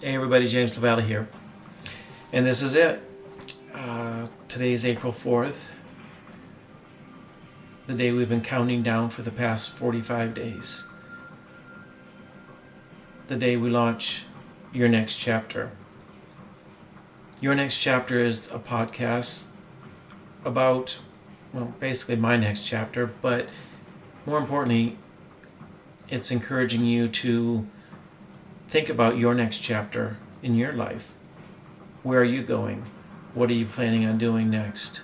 Hey everybody, James LaValley here. And this is it. Today is April 4th, the day we've been counting down for the past 45 days. The day we launch Your Next Chapter. Your Next Chapter is a podcast about, basically my next chapter, but more importantly, it's encouraging you to think about your next chapter in your life. Where are you going? What are you planning on doing next?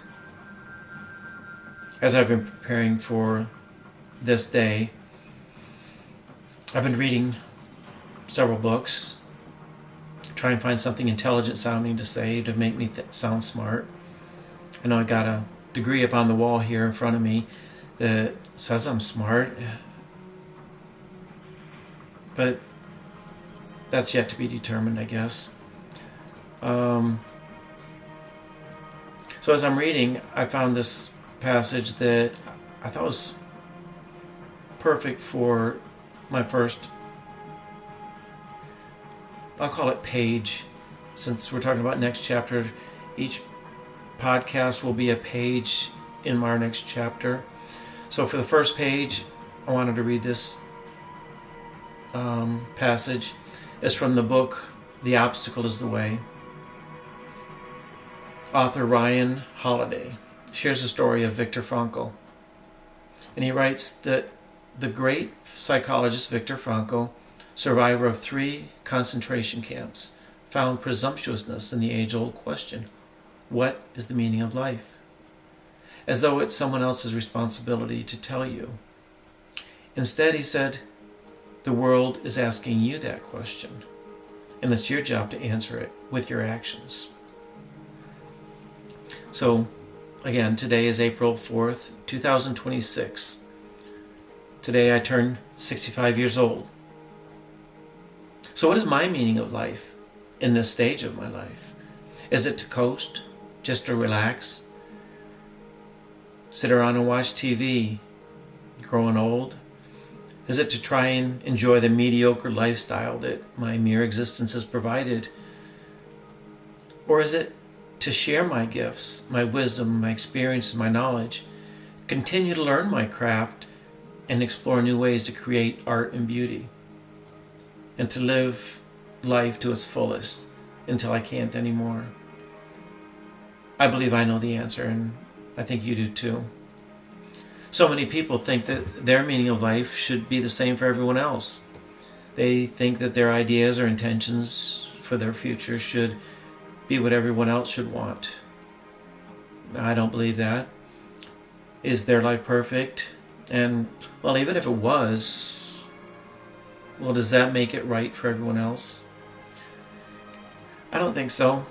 As I've been preparing for this day, I've been reading several books, trying to find something intelligent sounding to say to make me sound smart. I know I got a degree up on the wall here in front of me that says I'm smart, but that's yet to be determined, I guess. So as I'm reading, I found this passage that I thought was perfect for my first, I'll call it page, since we're talking about next chapter. Each podcast will be a page in our next chapter. So for the first page, I wanted to read this passage. It's from the book The Obstacle is the Way. Author Ryan Holiday shares the story of Viktor Frankl. And he writes that the great psychologist Viktor Frankl, survivor of 3 concentration camps, found presumptuousness in the age-old question, what is the meaning of life? As though it's someone else's responsibility to tell you. Instead, he said, the world is asking you that question, and it's your job to answer it with your actions. So, again, today is April 4th, 2026. Today I turn 65 years old. So what is my meaning of life in this stage of my life? Is it to coast, just to relax, sit around and watch TV, growing old? Is it to try and enjoy the mediocre lifestyle that my mere existence has provided? Or is it to share my gifts, my wisdom, my experience, my knowledge, continue to learn my craft, and explore new ways to create art and beauty, and to live life to its fullest until I can't anymore? I believe I know the answer, and I think you do too. So many people think that their meaning of life should be the same for everyone else. They think that their ideas or intentions for their future should be what everyone else should want. I don't believe that. Is their life perfect? And, even if it was, does that make it right for everyone else? I don't think so.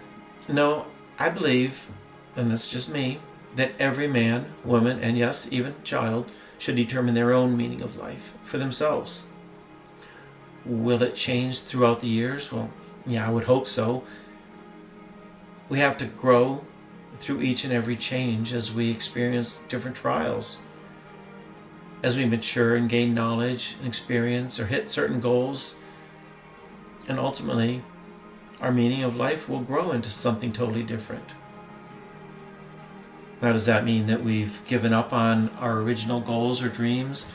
No, I believe, and this is just me, that every man, woman, and yes, even child should determine their own meaning of life for themselves. Will it change throughout the years? I would hope so. We have to grow through each and every change as we experience different trials. As we mature and gain knowledge and experience or hit certain goals, and ultimately our meaning of life will grow into something totally different. Now, does that mean that we've given up on our original goals or dreams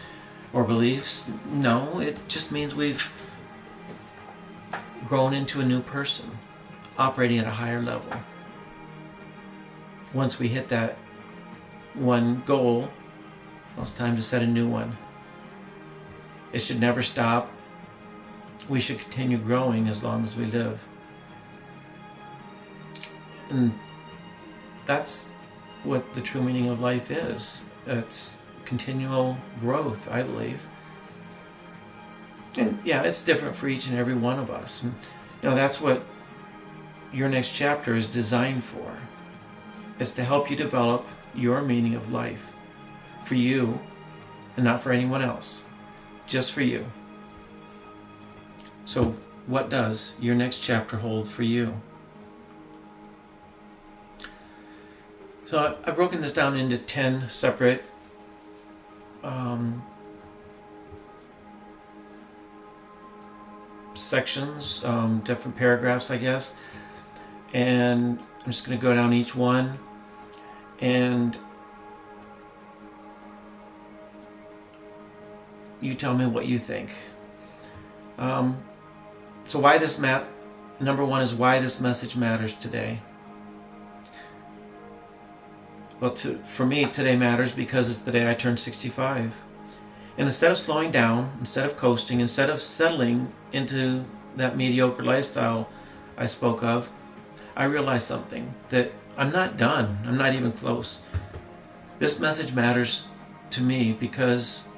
or beliefs? No, it just means we've grown into a new person, operating at a higher level. Once we hit that one goal, it's time to set a new one. It should never stop. We should continue growing as long as we live. And that's what the true meaning of life is. It's continual growth, I believe. And it's different for each and every one of us. And, that's what your next chapter is designed for. It's to help you develop your meaning of life for you and not for anyone else, just for you. So what does your next chapter hold for you? So I've broken this down into 10 separate sections, different paragraphs, I guess. And I'm just going to go down each one. And you tell me what you think. So why this number one is why this message matters today. Well, for me, today matters because it's the day I turned 65. And instead of slowing down, instead of coasting, instead of settling into that mediocre lifestyle I spoke of, I realized something, that I'm not done. I'm not even close. This message matters to me because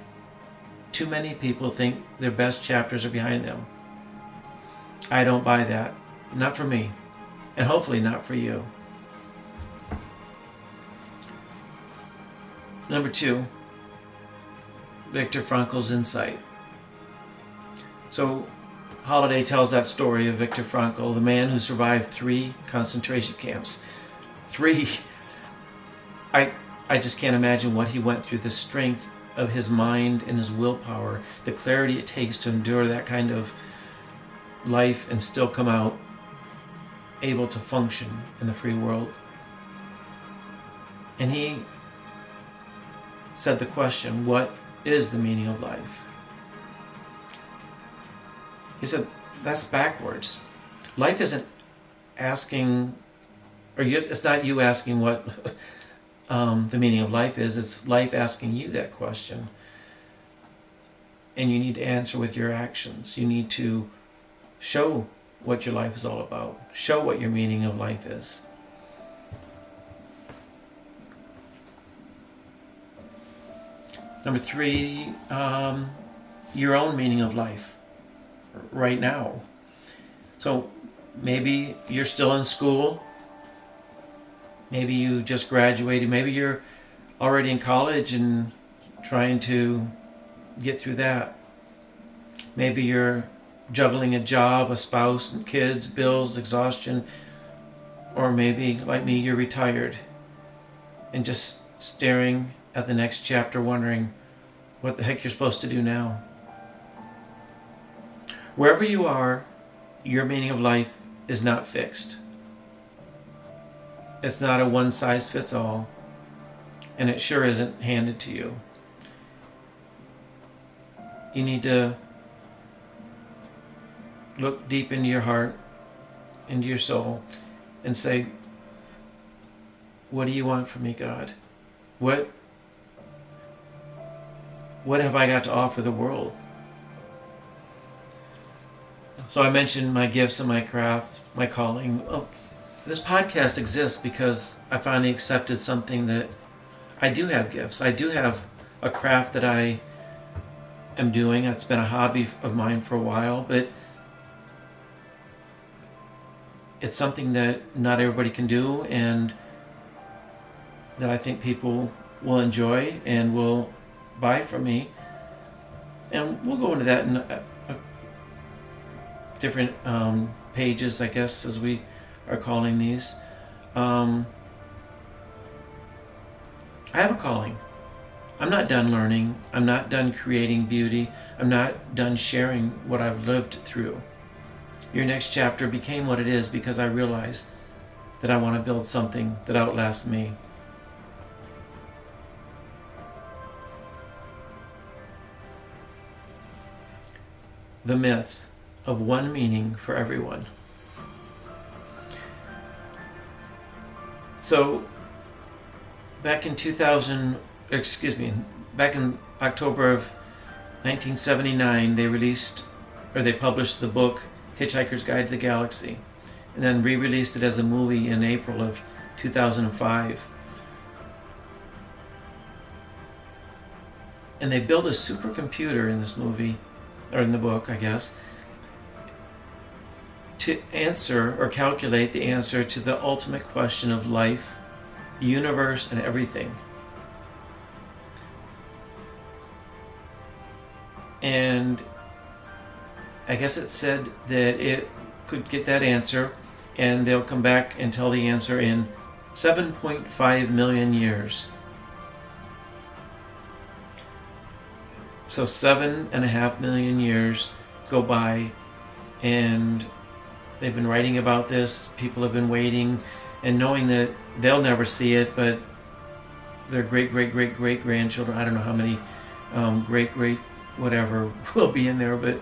too many people think their best chapters are behind them. I don't buy that. Not for me. And hopefully not for you. Number 2, Viktor Frankl's insight. So, Holiday tells that story of Viktor Frankl, the man who survived 3 concentration camps. 3. I just can't imagine what he went through, the strength of his mind and his willpower, the clarity it takes to endure that kind of life and still come out able to function in the free world. And he said the question, what is the meaning of life? He said, that's backwards. Life isn't asking, it's not you asking what the meaning of life is, it's life asking you that question. And you need to answer with your actions. You need to show what your life is all about. Show what your meaning of life is. Number 3, your own meaning of life right now. So maybe you're still in school. Maybe you just graduated. Maybe you're already in college and trying to get through that. Maybe you're juggling a job, a spouse, and kids, bills, exhaustion. Or maybe, like me, you're retired and just staring at the next chapter wondering what the heck you're supposed to do now. Wherever you are, your meaning of life is not fixed. It's not a one-size-fits-all, and it sure isn't handed to you. You need to look deep into your heart, into your soul, and say, what do you want from me, God? What have I got to offer the world? So I mentioned my gifts and my craft, my calling. Oh, this podcast exists because I finally accepted something that I do have gifts. I do have a craft that I am doing. It's been a hobby of mine for a while, but it's something that not everybody can do, and that I think people will enjoy and will buy from me. And we'll go into that in different pages, I guess, as we are calling these. I have a calling. I'm not done learning. I'm not done creating beauty. I'm not done sharing what I've lived through. Your next chapter became what it is because I realized that I want to build something that outlasts me. The myth of one meaning for everyone. So, back in October of 1979, they published the book Hitchhiker's Guide to the Galaxy, and then re-released it as a movie in April of 2005. And they built a supercomputer in this movie, or in the book, I guess, to answer or calculate the answer to the ultimate question of life, universe, and everything. And I guess it said that it could get that answer, and they'll come back and tell the answer in 7.5 million years. So 7.5 million years go by and they've been writing about this. People have been waiting and knowing that they'll never see it, but their great grandchildren, I don't know how many great whatever will be in there, but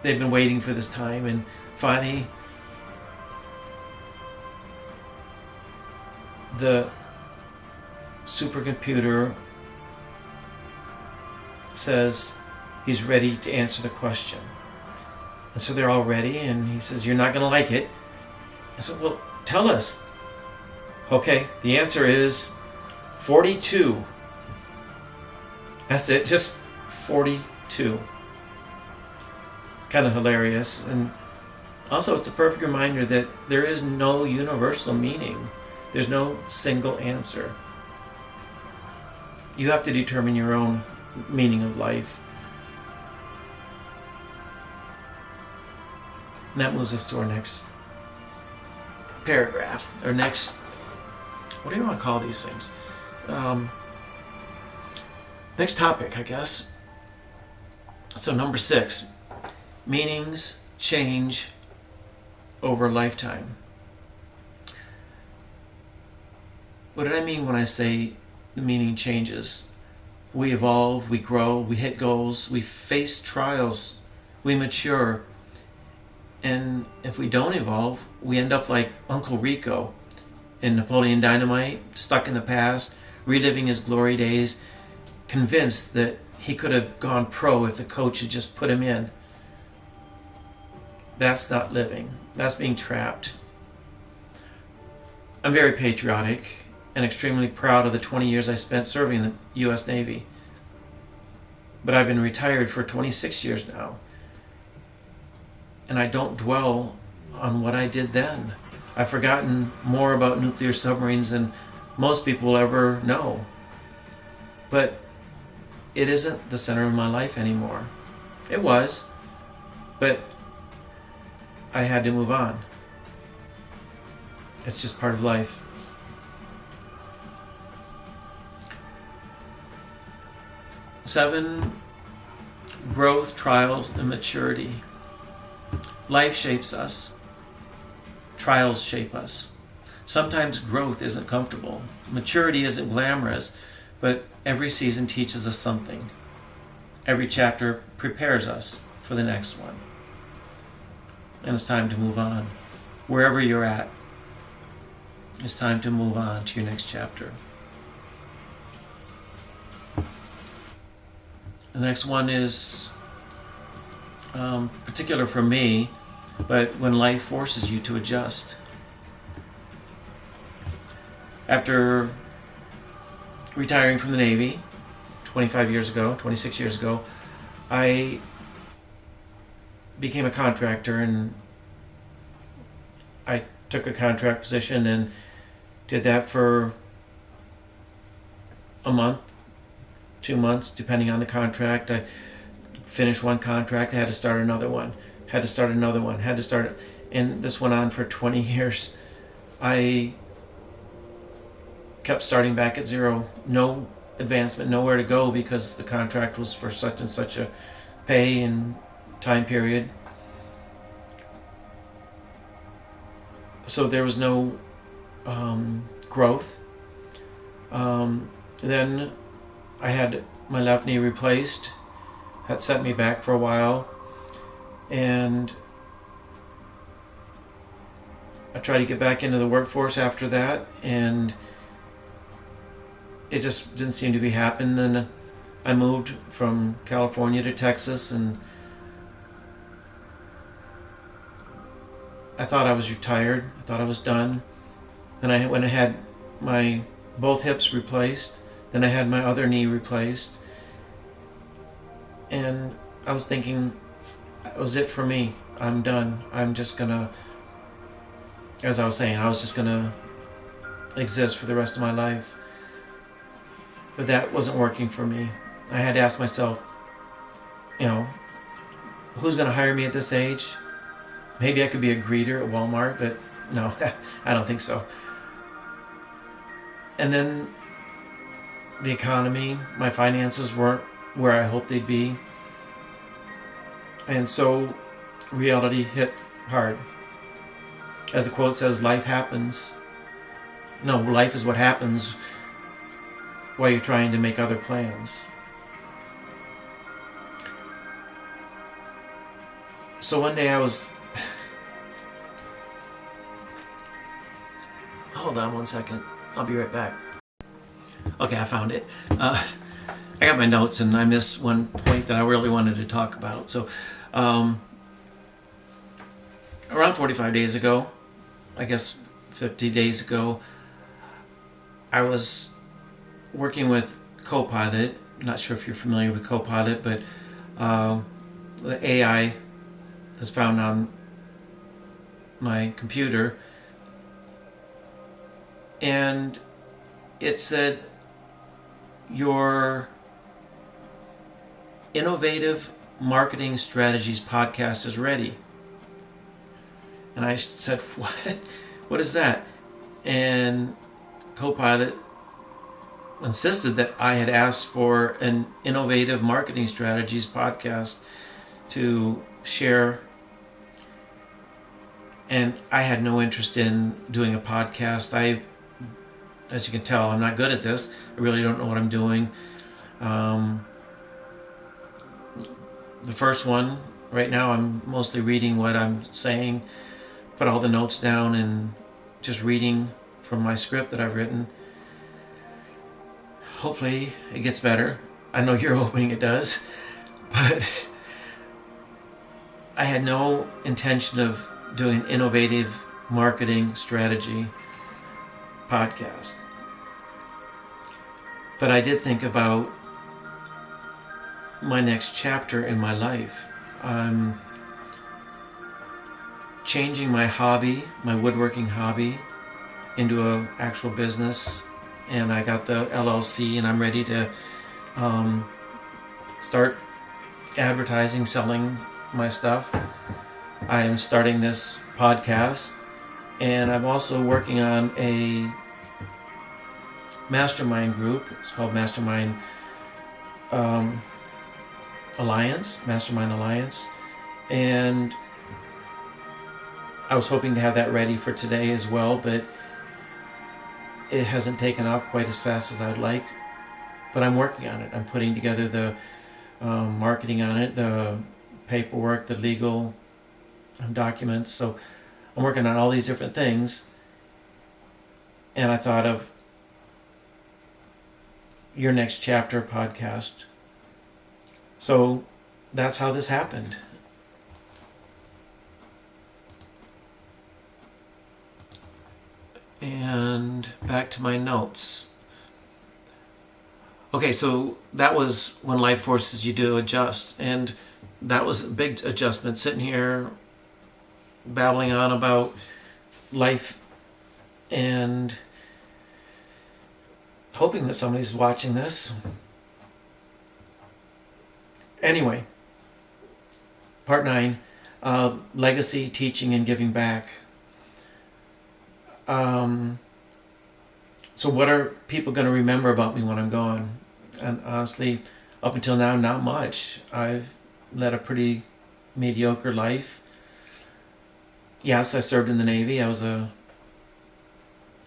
they've been waiting for this time, and finally the supercomputer says he's ready to answer the question. And so they're all ready, and he says, "You're not going to like it." I said, "Well, tell us." "Okay, the answer is 42. That's it, just 42. Kind of hilarious. And also, it's a perfect reminder that there is no universal meaning. There's no single answer. You have to determine your own meaning of life. And that moves us to our next paragraph, or next, what do you want to call these things? Next topic, I guess. So number 6, meanings change over a lifetime. What did I mean when I say the meaning changes? We evolve, we grow, we hit goals, we face trials, we mature. And if we don't evolve, we end up like Uncle Rico in Napoleon Dynamite, stuck in the past, reliving his glory days, convinced that he could have gone pro if the coach had just put him in. That's not living. That's being trapped. I'm very patriotic and extremely proud of the 20 years I spent serving in the U.S. Navy. But I've been retired for 26 years now. And I don't dwell on what I did then. I've forgotten more about nuclear submarines than most people will ever know. But it isn't the center of my life anymore. It was, but I had to move on. It's just part of life. Seven, growth, trials, and maturity. Life shapes us. Trials shape us. Sometimes growth isn't comfortable. Maturity isn't glamorous, but every season teaches us something. Every chapter prepares us for the next one. And it's time to move on. Wherever you're at, it's time to move on to your next chapter. The next one is particular for me, but when life forces you to adjust. After retiring from the Navy 26 years ago, I became a contractor, and I took a contract position and did that for a month, 2 months, depending on the contract. I finished one contract, I had to start another one, and this went on for 20 years. I kept starting back at zero, no advancement, nowhere to go, because the contract was for such and such a pay and time period. So there was no growth. Then I had my left knee replaced. That set me back for a while, and I tried to get back into the workforce after that, and it just didn't seem to be happening. Then I moved from California to Texas, and I thought I was retired. I thought I was done. Then I went and had my both hips replaced. Then I had my other knee replaced. And I was thinking, that was it for me. I'm done. I'm just gonna, as I was saying, I was just gonna exist for the rest of my life. But that wasn't working for me. I had to ask myself, who's gonna hire me at this age? Maybe I could be a greeter at Walmart, but no, I don't think so. And then the economy, my finances weren't where I hoped they'd be. And so reality hit hard. As the quote says, life happens. No, life is what happens while you're trying to make other plans. So one day I was... Hold on one second. I'll be right back. Okay, I found it. I got my notes and I missed one point that I really wanted to talk about. So, around 45 days ago, I guess 50 days ago, I was working with Copilot. Not sure if you're familiar with Copilot, but the AI that's found on my computer. And it said, your Innovative Marketing Strategies podcast is ready. And I said, what? What is that? And Copilot insisted that I had asked for an Innovative Marketing Strategies podcast to share. And I had no interest in doing a podcast. As you can tell, I'm not good at this. I really don't know what I'm doing. The first one, right now, I'm mostly reading what I'm saying, put all the notes down, and just reading from my script that I've written. Hopefully, it gets better. I know you're hoping it does, but I had no intention of doing an Innovative Marketing Strategy podcast. But I did think about my next chapter in my life. I'm changing my hobby, my woodworking hobby, into an actual business, and I got the LLC, and I'm ready to start advertising, selling my stuff. I'm starting this podcast, and I'm also working on a mastermind group. It's called Mastermind Alliance, and I was hoping to have that ready for today as well, but it hasn't taken off quite as fast as I'd like. But I'm working on it. I'm putting together the marketing on it, the paperwork, the legal documents. So I'm working on all these different things, and I thought of Your Next Chapter podcast. So that's how this happened. And back to my notes. Okay, so that was when life forces you to adjust, and that was a big adjustment, sitting here babbling on about life and hoping that somebody's watching this. Anyway, part 9, legacy, teaching, and giving back. So what are people going to remember about me when I'm gone? And honestly, up until now, not much. I've led a pretty mediocre life. Yes, I served in the Navy. I was a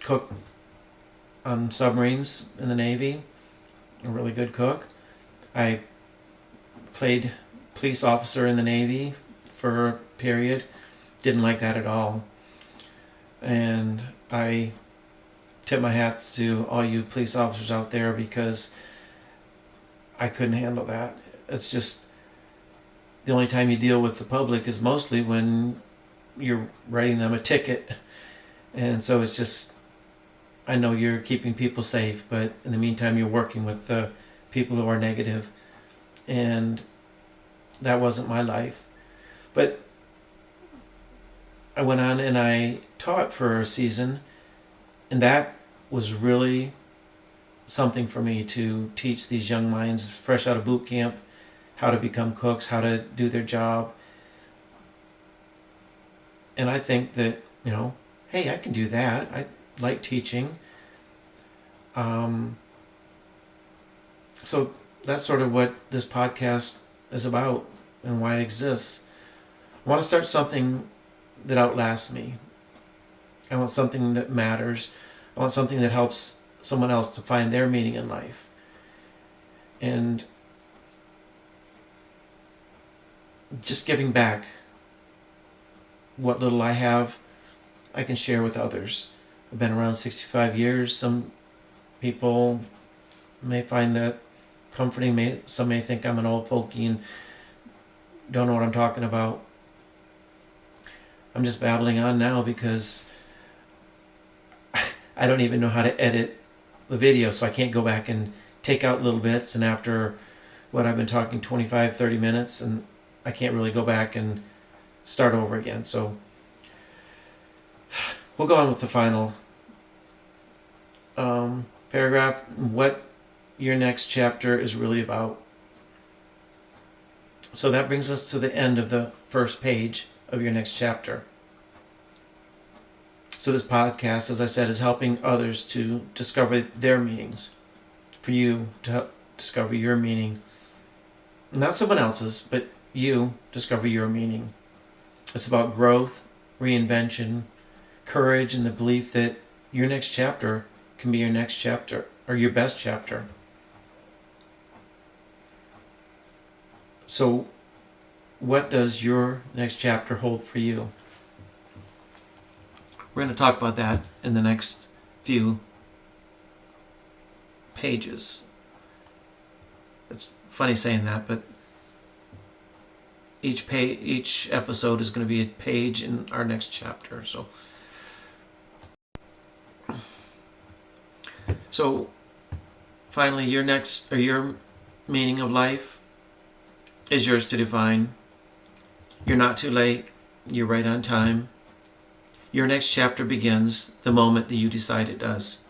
cook on submarines in the Navy, a really good cook. I played police officer in the Navy for a period. Didn't like that at all. And I tip my hats to all you police officers out there, because I couldn't handle that. It's just the only time you deal with the public is mostly when you're writing them a ticket. And so it's just, I know you're keeping people safe, but in the meantime you're working with the people who are negative. And that wasn't my life. But I went on and I taught for a season, and that was really something for me, to teach these young minds fresh out of boot camp how to become cooks, how to do their job. And I think that, hey, I can do that. I like teaching. So that's sort of what this podcast is about and why it exists. I want to start something that outlasts me. I want something that matters. I want something that helps someone else to find their meaning in life. And just giving back what little I have, I can share with others. I've been around 65 years. Some people may find that comforting. Some may think I'm an old fogey and don't know what I'm talking about. I'm just babbling on now because I don't even know how to edit the video, so I can't go back and take out little bits, and after what I've been talking 25, 30 minutes, and I can't really go back and start over again. So we'll go on with the final paragraph, what your next chapter is really about. So that brings us to the end of the first page of your next chapter. So this podcast, as I said, is helping others to discover their meanings, for you to help discover your meaning. Not someone else's, but you discover your meaning. It's about growth, reinvention, courage, and the belief that your next chapter can be your next chapter, or your best chapter. So, what does your next chapter hold for you? We're going to talk about that in the next few pages. It's funny saying that, but each episode is going to be a page in our next chapter. So finally, your meaning of life is yours to define. You're not too late. You're right on time. Your next chapter begins the moment that you decide it does.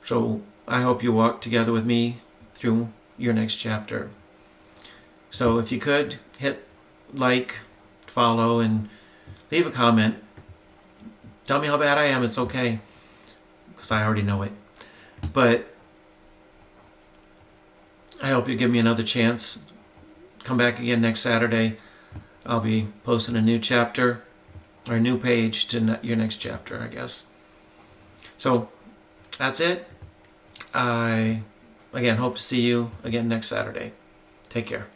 So I hope you walk together with me through your next chapter. So if you could, hit like, follow, and leave a comment. Tell me how bad I am. It's okay, because I already know it. But I hope you give me another chance. Come back again next Saturday. I'll be posting a new chapter, or a new page to your next chapter, I guess. So that's it. I, again, hope to see you again next Saturday. Take care.